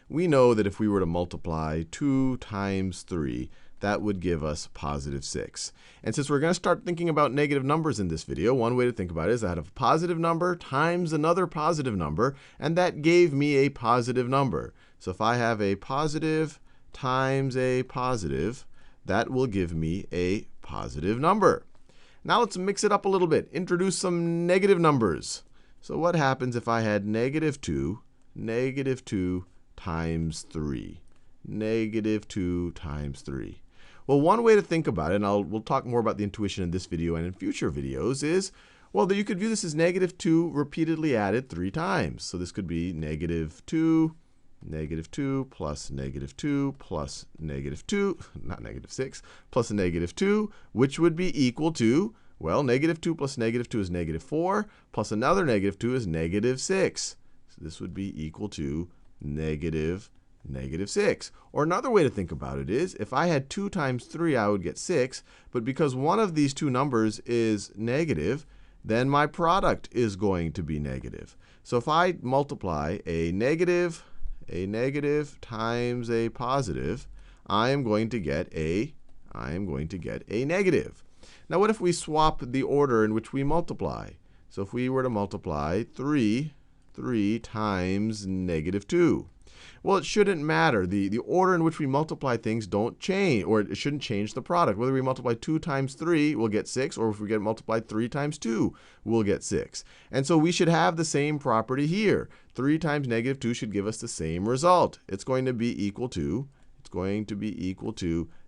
we know that if we were to multiply 2 times 3, that would give us positive 6. And since we're going to start thinking about negative numbers in this video, one way to think about it is I had a positive number times another positive number, and that gave me a positive number. So if I have a positive times a positive, that will give me a positive number. Now let's mix it up a little bit. Introduce some negative numbers. So what happens if I had negative 2 times 3? Negative 2 times 3. Well, one way to think about it, and we'll talk more about the intuition in this video and in future videos, is, well, that you could view this as negative 2 repeatedly added 3 times. So this could be negative 2 plus negative 2 plus negative 2, not negative 6, plus a negative 2, which would be equal to, well, negative 2 plus negative 2 is negative 4, plus another negative 2 is negative 6. So this would be equal to negative 6. Or another way to think about it is, if I had 2 times 3, I would get 6. But because one of these two numbers is negative, then my product is going to be negative. So if I multiply a negative times a positive, I am going to get a negative. Now what if we swap the order in which we multiply? So if we were to multiply 3 times negative 2. Well, it shouldn't matter. The order in which we multiply things don't change, or it shouldn't change the product. Whether we multiply 2 times 3, we'll get 6, or if we get multiplied 3 times 2, we'll get 6. And so we should have the same property here. 3 times negative 2 should give us the same result. It's going to be equal to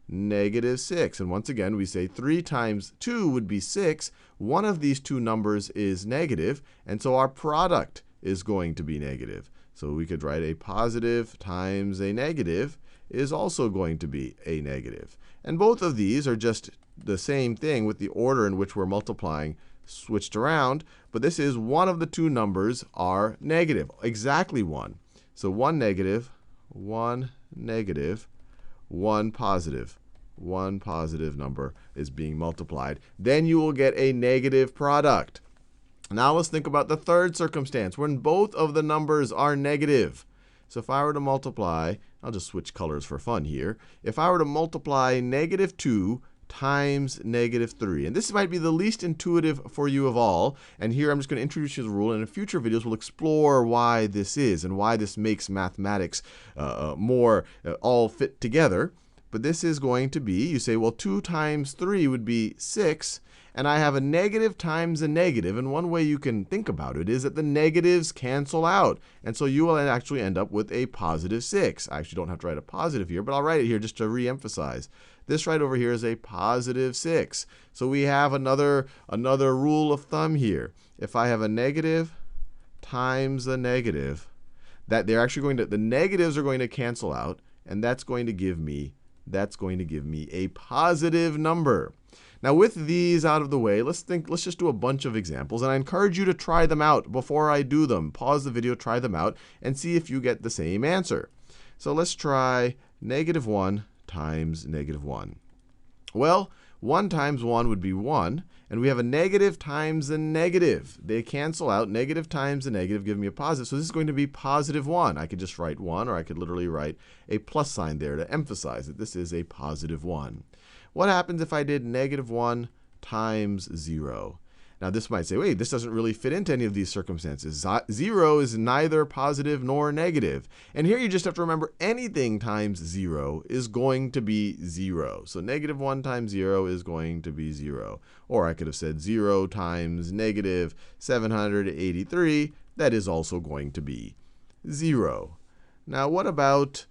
negative 6. And once again, we say 3 times 2 would be 6. One of these two numbers is negative, and so our product is going to be negative. So we could write a positive times a negative is also going to be a negative. And both of these are just the same thing with the order in which we're multiplying switched around. But this is one of the two numbers are negative, exactly one. So one negative, one positive. One positive number is being multiplied. Then you will get a negative product. Now let's think about the third circumstance, when both of the numbers are negative. So if I were to multiply, I'll just switch colors for fun here. If I were to multiply negative 2 times negative 3, and this might be the least intuitive for you of all, and here I'm just going to introduce you to the rule, and in future videos we'll explore why this is and why this makes mathematics more all fit together. But this is going to be, you say, well, 2 times 3 would be 6. And I have a negative times a negative. And one way you can think about it is that the negatives cancel out. And so you will actually end up with a positive 6. I actually don't have to write a positive here, but I'll write it here just to re-emphasize. This right over here is a positive 6. So we have another rule of thumb here. If I have a negative times a negative, that they're actually going to, the negatives are going to cancel out, and that's going to give me a positive number. Now with these out of the way, let's just do a bunch of examples. And I encourage you to try them out before I do them. Pause the video, try them out, and see if you get the same answer. So let's try negative 1 times negative 1. Well, 1 times 1 would be 1. And we have a negative times a negative. They cancel out. Negative times a negative give me a positive. So this is going to be positive 1. I could just write 1, or I could literally write a plus sign there to emphasize that this is a positive 1. What happens if I did negative 1 times 0? Now this might say, wait, this doesn't really fit into any of these circumstances. 0 is neither positive nor negative. And here you just have to remember anything times 0 is going to be 0. So negative 1 times 0 is going to be 0. Or I could have said 0 times negative 783. That is also going to be 0. Now what about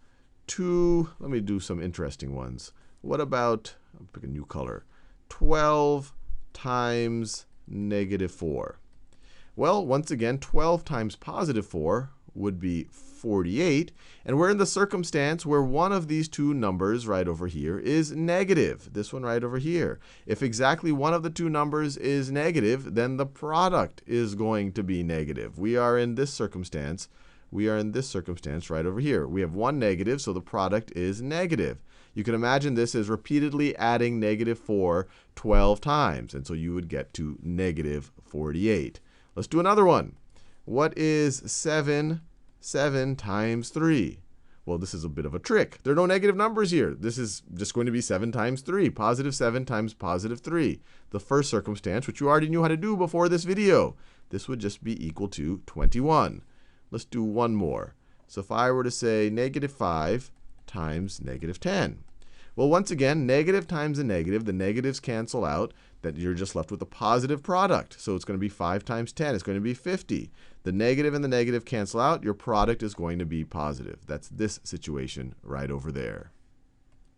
let me do some interesting ones. What about, I'll pick a new color, 12 times negative 4? Well, once again, 12 times positive 4 would be 48. And we're in the circumstance where one of these two numbers right over here is negative. This one right over here. If exactly one of the two numbers is negative, then the product is going to be negative. We are in this circumstance. Right over here. We have one negative, so the product is negative. You can imagine this as repeatedly adding negative 4 12 times. And so you would get to negative 48. Let's do another one. What is 7 times 3? Well, this is a bit of a trick. There are no negative numbers here. This is just going to be 7 times 3, positive 7 times positive 3. The first circumstance, which you already knew how to do before this video, this would just be equal to 21. Let's do one more. So if I were to say negative 5 times negative 10. Well, once again, negative times a negative, the negatives cancel out. That you're just left with a positive product. So it's going to be 5 times 10. It's going to be 50. The negative and the negative cancel out. Your product is going to be positive. That's this situation right over there.